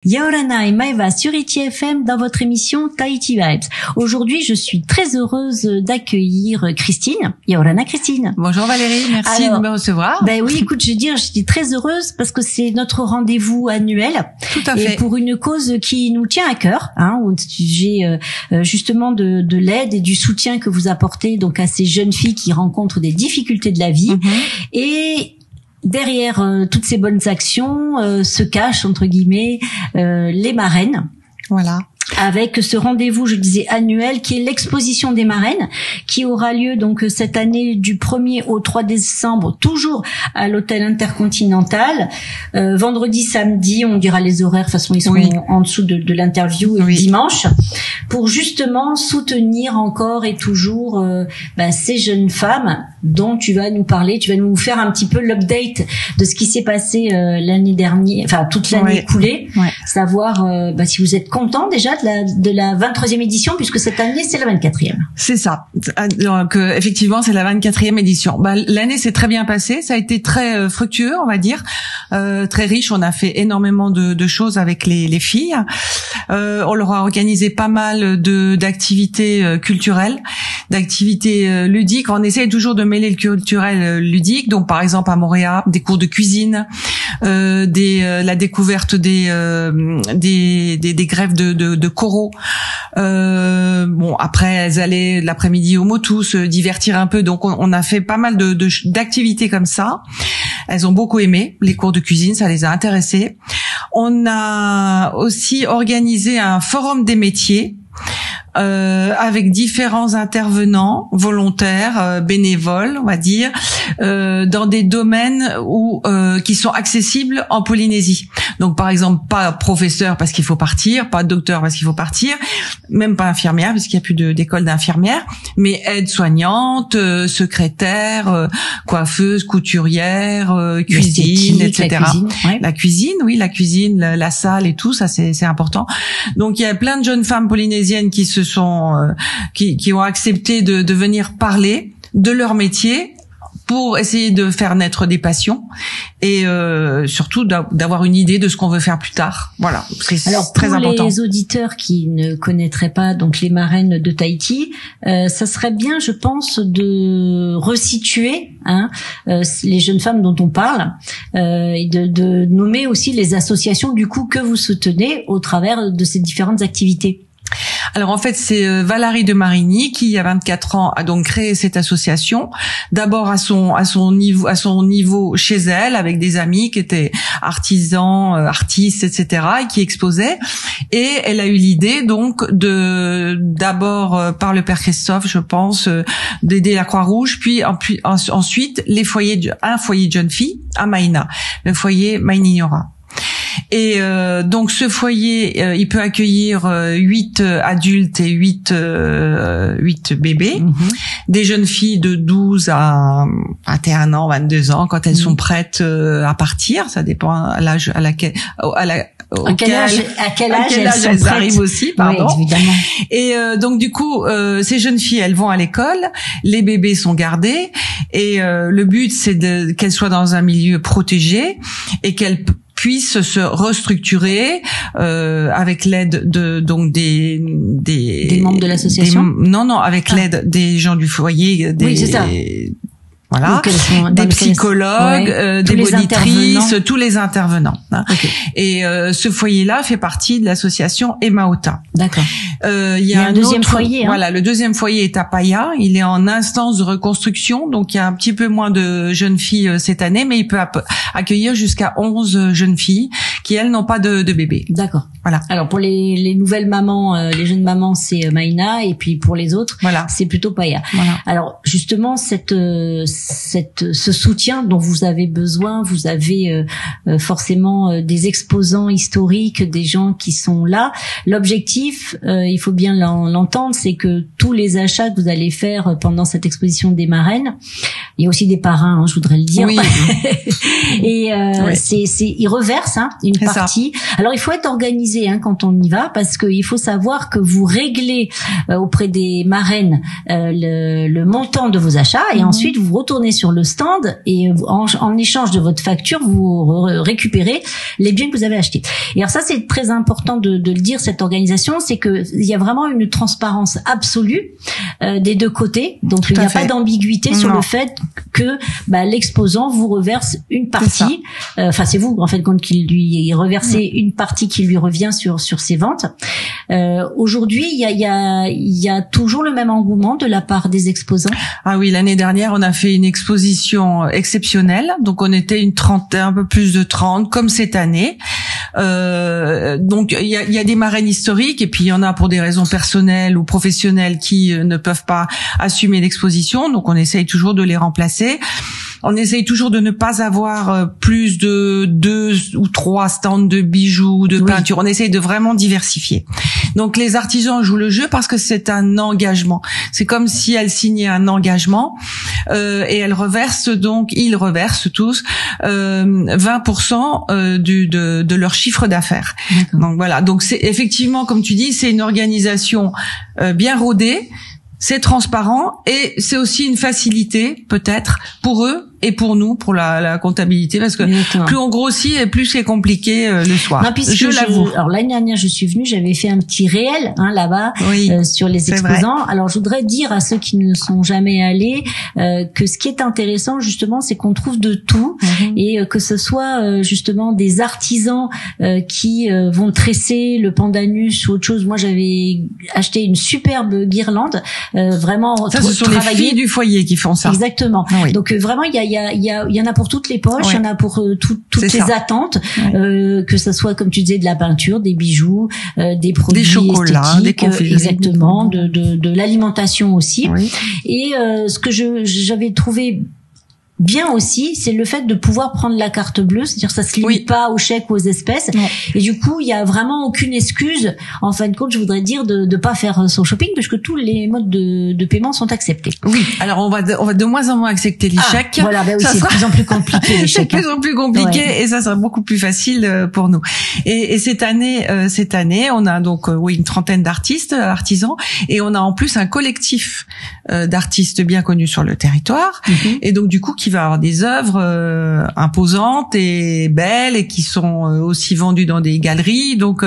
Yaorana et Maeva sur Iti FM dans votre émission Tahiti Vibes. Aujourd'hui, je suis très heureuse d'accueillir Christine. Yaorana, Christine. Bonjour Valérie, merci de me recevoir. Ben oui, écoute, je suis très heureuse parce que c'est notre rendez-vous annuel. Tout à fait. Et pour une cause qui nous tient à cœur, au sujet justement de l'aide et du soutien que vous apportez donc à ces jeunes filles qui rencontrent des difficultés de la vie. Et derrière toutes ces bonnes actions se cachent entre guillemets les marraines. Voilà. Avec ce rendez-vous, je disais annuel, qui est l'exposition des marraines, qui aura lieu donc cette année du 1er au 3 décembre, toujours à l'hôtel Intercontinental. Vendredi, samedi, on dira les horaires, de toute façon ils sont en dessous de l'interview, et dimanche, pour justement soutenir encore et toujours ces jeunes femmes dont tu vas nous parler. Tu vas nous faire un petit peu l'update de ce qui s'est passé l'année dernière, enfin toute l'année écoulée, savoir si vous êtes content déjà de la 23e édition, puisque cette année c'est la 24e. C'est ça. Donc effectivement, c'est la 24e édition. L'année s'est très bien passée, ça a été très fructueux, on va dire, très riche. On a fait énormément de choses avec les filles. On leur a organisé pas mal d'activités culturelles, d'activités ludiques. On essaie toujours de mêler le culturel ludique. Donc par exemple à Montréal, des cours de cuisine, la découverte des greffes de coraux. Après elles allaient l'après-midi au motu se divertir un peu. Donc on a fait pas mal d'activités comme ça. Elles ont beaucoup aimé les cours de cuisine, ça les a intéressées. On a aussi organisé un forum des métiers avec différents intervenants volontaires, bénévoles, on va dire, dans des domaines qui sont accessibles en Polynésie. Donc par exemple pas professeur parce qu'il faut partir, pas docteur parce qu'il faut partir, même pas infirmière parce qu'il n'y a plus d'école d'infirmière, mais aide-soignante, secrétaire, coiffeuse, couturière, cuisine, etc. La cuisine, la salle et tout ça, c'est important. Donc il y a plein de jeunes femmes polynésiennes qui qui ont accepté de venir parler de leur métier pour essayer de faire naître des passions et surtout d'avoir une idée de ce qu'on veut faire plus tard. Voilà, c'est très important. Pour les auditeurs qui ne connaîtraient pas donc les marraines de Tahiti, ça serait bien, je pense, de resituer les jeunes femmes dont on parle et de nommer aussi les associations du coup que vous soutenez au travers de ces différentes activités. Alors en fait, c'est Valérie de Marigny qui, il y a 24 ans, a donc créé cette association. D'abord à son niveau chez elle, avec des amis qui étaient artisans, artistes, etc., et qui exposaient. Et elle a eu l'idée donc d'abord par le père Christophe, je pense, d'aider la Croix-Rouge, puis ensuite un foyer de jeunes filles à Maïna, le foyer Maïnignora. Et donc ce foyer, il peut accueillir 8 adultes et 8 bébés, des jeunes filles de 12 à 21 ans, 22 ans, quand elles sont prêtes à partir. Ça dépend à l'âge à quel âge elles arrivent aussi, pardon. Oui, évidemment. Et donc du coup, ces jeunes filles, elles vont à l'école, les bébés sont gardés, et le but c'est qu'elles soient dans un milieu protégé et qu'elles puissent se restructurer avec l'aide des membres de l'association. Avec l'aide des gens du foyer, c'est ça. Voilà, des psychologues, des monitrices, tous les intervenants. Et ce foyer-là fait partie de l'association Emaota. D'accord. Il y a un deuxième autre foyer. Voilà, le deuxième foyer est à Paia. Il est en instance de reconstruction, donc il y a un petit peu moins de jeunes filles cette année, mais il peut accueillir jusqu'à 11 jeunes filles qui elles n'ont pas de bébé. D'accord. Voilà. Alors pour les nouvelles mamans, les jeunes mamans, c'est Maïna, et puis pour les autres, c'est plutôt Paia. Voilà. Alors justement ce soutien dont vous avez besoin, vous avez forcément des exposants historiques, des gens qui sont là. L'objectif, il faut bien l'entendre, c'est que tous les achats que vous allez faire pendant cette exposition des marraines, Il y a aussi des parrains, je voudrais le dire. Oui. Et ils reversent une partie. Alors il faut être organisé quand on y va, parce qu'il faut savoir que vous réglez auprès des marraines le montant de vos achats, et ensuite vous retournez sur le stand et en échange de votre facture, vous récupérez les biens que vous avez achetés. Et alors ça, c'est très important de le dire, cette organisation, c'est que il y a vraiment une transparence absolue des deux côtés. Donc il n'y a pas d'ambiguïté sur le fait que l'exposant vous reverse une partie. Enfin, c'est vous en fait compte qu'il lui reversez une partie qui lui revient sur ses ventes. Aujourd'hui, il y a toujours le même engouement de la part des exposants. Ah oui, l'année dernière, on a fait une exposition exceptionnelle. Donc on était une trentaine, un peu plus de 30, comme cette année. Donc il y a des marraines historiques, et puis il y en a pour des raisons personnelles ou professionnelles qui ne peuvent pas assumer l'exposition. Donc on essaye toujours de les remplacer. On essaye toujours de ne pas avoir plus de 2 ou 3 stands de bijoux, de peinture. On essaye de vraiment diversifier. Donc les artisans jouent le jeu parce que c'est un engagement. C'est comme si elles signaient un engagement et ils reversent tous 20% de leur chiffre d'affaires. Donc voilà. Donc c'est effectivement, comme tu dis, c'est une organisation bien rodée. C'est transparent et c'est aussi une facilité peut-être pour eux et pour nous, pour la comptabilité, parce que plus on grossit et plus c'est compliqué le soir. Non, je l'avoue. Alors l'année dernière, je suis venue, j'avais fait un petit réel là-bas sur les exposants. Alors je voudrais dire à ceux qui ne sont jamais allés que ce qui est intéressant justement, c'est qu'on trouve de tout et que ce soit justement des artisans qui vont tresser le pandanus ou autre chose. Moi, j'avais acheté une superbe guirlande, vraiment. Ça, ce sont les filles du foyer qui font ça. Exactement. Donc vraiment, il y en a pour toutes les poches, il y en a pour toutes les attentes, que ce soit, comme tu disais, de la peinture, des bijoux, des produits, des chocolats, des confiseries, exactement, de l'alimentation aussi. Et ce que j'avais trouvé bien aussi, c'est le fait de pouvoir prendre la carte bleue, c'est-à-dire ça se limite pas aux chèques ou aux espèces. Et du coup, il y a vraiment aucune excuse, en fin de compte, je voudrais dire, de pas faire son shopping, parce que tous les modes de paiement sont acceptés. Oui. Alors on va de moins en moins accepter les chèques. Voilà, c'est de plus en plus compliqué les chèques. C'est de plus en plus compliqué et ça sera beaucoup plus facile pour nous. Et cette année, on a donc une trentaine d'artistes, artisans, et on a en plus un collectif d'artistes bien connus sur le territoire. Et donc du coup qui va avoir des œuvres imposantes et belles et qui sont aussi vendues dans des galeries. Donc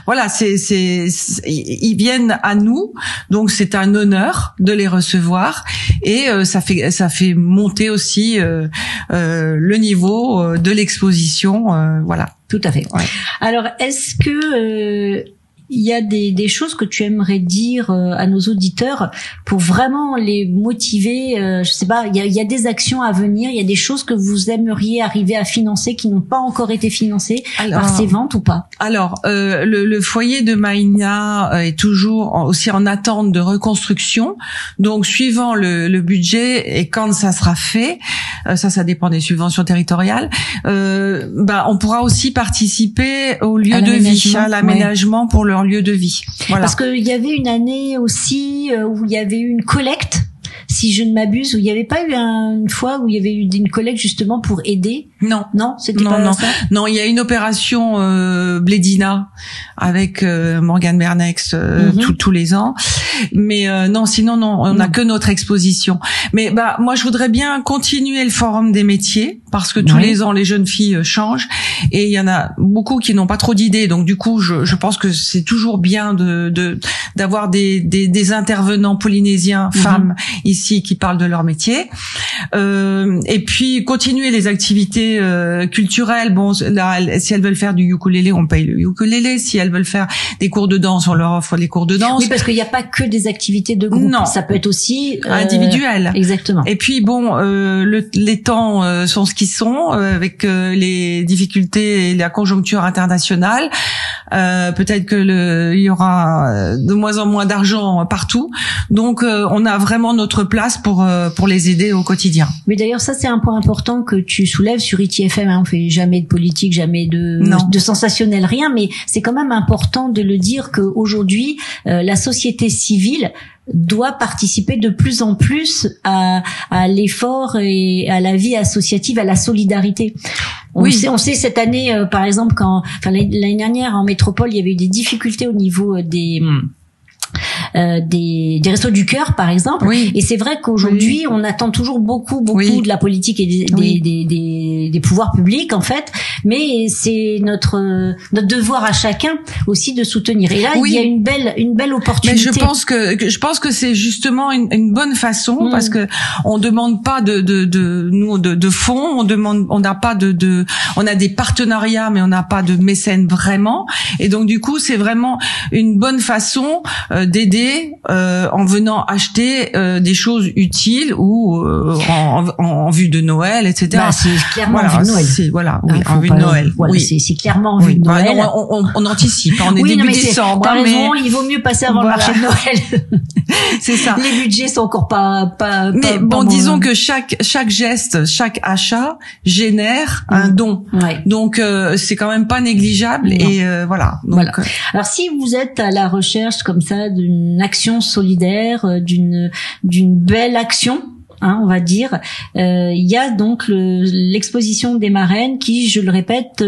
voilà, ils viennent à nous, donc c'est un honneur de les recevoir et ça fait monter aussi le niveau de l'exposition. Voilà. Tout à fait. Alors, est-ce que il y a des choses que tu aimerais dire à nos auditeurs pour vraiment les motiver? Je sais pas, il y a des actions à venir, il y a des choses que vous aimeriez arriver à financer qui n'ont pas encore été financées par ces ventes ou pas? Alors, le foyer de Maïna est toujours aussi en attente de reconstruction. Donc, suivant le budget et quand ça sera fait, ça dépend des subventions territoriales, on pourra aussi participer au lieu de vie, à l'aménagement pour leur lieu de vie. Voilà. Parce qu'il y avait une année aussi où il y avait eu une collecte, si je ne m'abuse, où il n'y avait pas eu une fois où il y avait eu une collecte justement pour aider? Non, c'était pas ça. Non, il y a une opération Blédina avec Morgane Bernex tous les ans. Mais non, sinon on n'a que notre exposition. Mais moi je voudrais bien continuer le forum des métiers parce que tous les ans les jeunes filles changent et il y en a beaucoup qui n'ont pas trop d'idées. Donc du coup, je pense que c'est toujours bien d'avoir des intervenants polynésiens femmes ici qui parlent de leur métier. Et puis continuer les activités culturelles. Bon, là, si elles veulent faire du ukulélé, on paye le ukulélé. Si elles veulent faire des cours de danse, on leur offre les cours de danse. Oui, parce qu'il n'y a pas que des activités de groupe. Non. Ça peut être aussi individuel. Exactement. Et puis bon, les temps sont ce qu'ils sont avec les difficultés et la conjoncture internationale. Peut-être que il y aura de moins en moins d'argent partout. Donc on a vraiment notre place place pour les aider au quotidien. Mais d'ailleurs, ça c'est un point important que tu soulèves sur ITFM. Hein. On fait jamais de politique, jamais de sensationnel, rien. Mais c'est quand même important de le dire qu'aujourd'hui, la société civile doit participer de plus en plus à l'effort et à la vie associative, à la solidarité. On sait cette année, par exemple, l'année dernière en métropole, il y avait eu des difficultés au niveau des Restos du Cœur, par exemple. Oui. Et c'est vrai qu'aujourd'hui, on attend toujours beaucoup de la politique et des pouvoirs publics, en fait. Mais c'est notre devoir à chacun aussi de soutenir. Et là, il y a une belle opportunité. Mais je pense que c'est justement une bonne façon, parce que on demande pas de fonds, on n'a pas on a des partenariats, mais on n'a pas de mécènes vraiment. Et donc, du coup, c'est vraiment une bonne façon d'aider en venant acheter des choses utiles ou en vue de Noël, etc. Bah, c'est clairement en vue de Noël. En vue de Noël. Voilà, c'est clairement en vue de Noël. Bah, non, on anticipe, on est début décembre. T'as raison, il vaut mieux passer avant le marché de Noël. C'est ça. Les budgets sont encore pas mais bon, disons que chaque geste, chaque achat génère un don. Ouais. Donc c'est quand même pas négligeable. Et voilà. Donc, voilà. Alors si vous êtes à la recherche comme ça d'une action solidaire, d'une belle action, on va dire, il y a donc l'exposition des marraines qui, je le répète,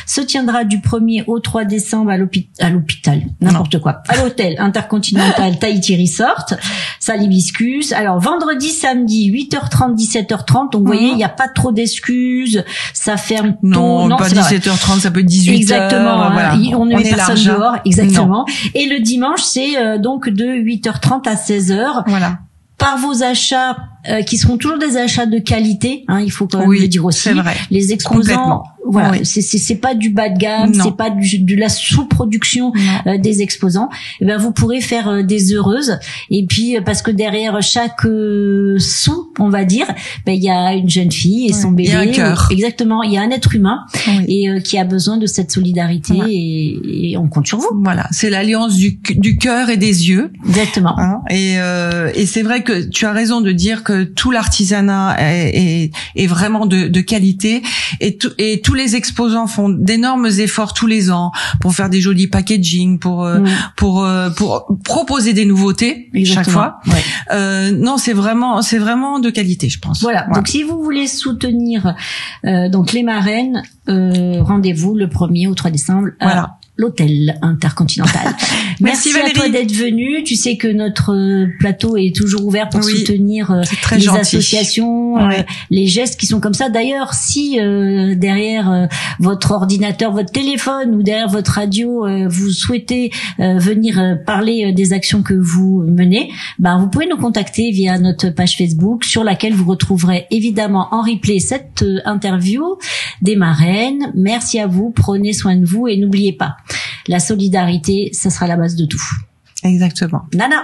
se tiendra du 1er au 3 décembre à l'hôpital, n'importe quoi, à l'hôtel Intercontinental Tahiti Resort, salle Hibiscus. Alors vendredi, samedi, 8h30, 17h30. Donc vous voyez, il n'y a pas trop d'excuses, ça ferme tôt. Non, pas 17h30, ça peut être 18h. Exactement. Voilà. On ne met personne dehors. Exactement. Et le dimanche, c'est donc de 8h30 à 16h. Voilà. Par vos achats, qui seront toujours des achats de qualité, il faut quand même le dire aussi. C'est vrai. Les exposants, voilà, c'est pas du bas de gamme, c'est pas de la sous-production des exposants. Et ben vous pourrez faire des heureuses. Et puis parce que derrière chaque sou, on va dire, il y a une jeune fille et son bébé. Il y a un cœur. Exactement, il y a un être humain et qui a besoin de cette solidarité et on compte sur vous. Voilà, c'est l'alliance du cœur et des yeux. Exactement. Et c'est vrai que tu as raison de dire que tout l'artisanat est vraiment de qualité et tous les exposants font d'énormes efforts tous les ans pour faire des jolis packaging, pour proposer des nouveautés chaque fois. Ouais. Non, c'est vraiment de qualité, je pense. Voilà. Donc si vous voulez soutenir donc les marraines, rendez-vous le 1er au 3 décembre. Voilà. L'hôtel Intercontinental. Merci Valérie. À toi d'être venue. Tu sais que notre plateau est toujours ouvert pour soutenir les associations, les gestes qui sont comme ça. D'ailleurs, si derrière votre ordinateur, votre téléphone ou derrière votre radio, vous souhaitez venir parler des actions que vous menez, vous pouvez nous contacter via notre page Facebook sur laquelle vous retrouverez évidemment en replay cette interview des marraines. Merci à vous. Prenez soin de vous et n'oubliez pas, la solidarité, ça sera la base de tout. Exactement. Nana.